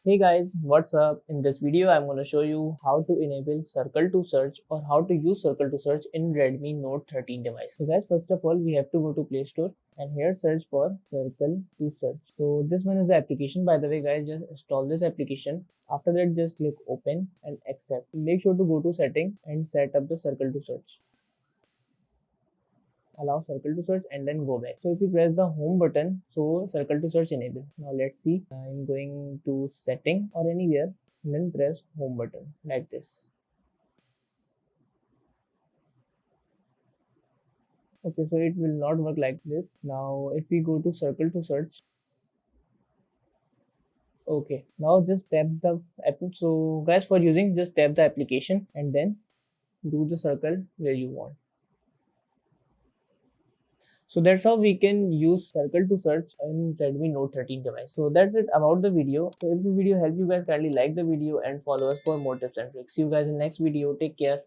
Hey guys, what's up? In this video, I'm going to show you how to enable circle to search or how to use circle to search in Redmi Note 13 device. So guys, first of all, we have to go to Play Store and here search for circle to search. So this one is the application. By the way guys, just install this application. After that, just click open and accept. Make sure to go to setting and set up the circle to search. Allow circle to search and then go back. So if you press the home button, so circle to search enable. Now let's see. I'm going to setting or anywhere and then press home button like this. Okay, so it will not work like this. Now if we go to circle to search, okay, now just tap the app. So guys, for using, just tap the application and then do the circle where you want. So that's how we can use circle to search in Redmi Note 13 device. So that's it about the video. So if this video helped you guys, kindly like the video and follow us for more tips and tricks. See you guys in next video. Take care.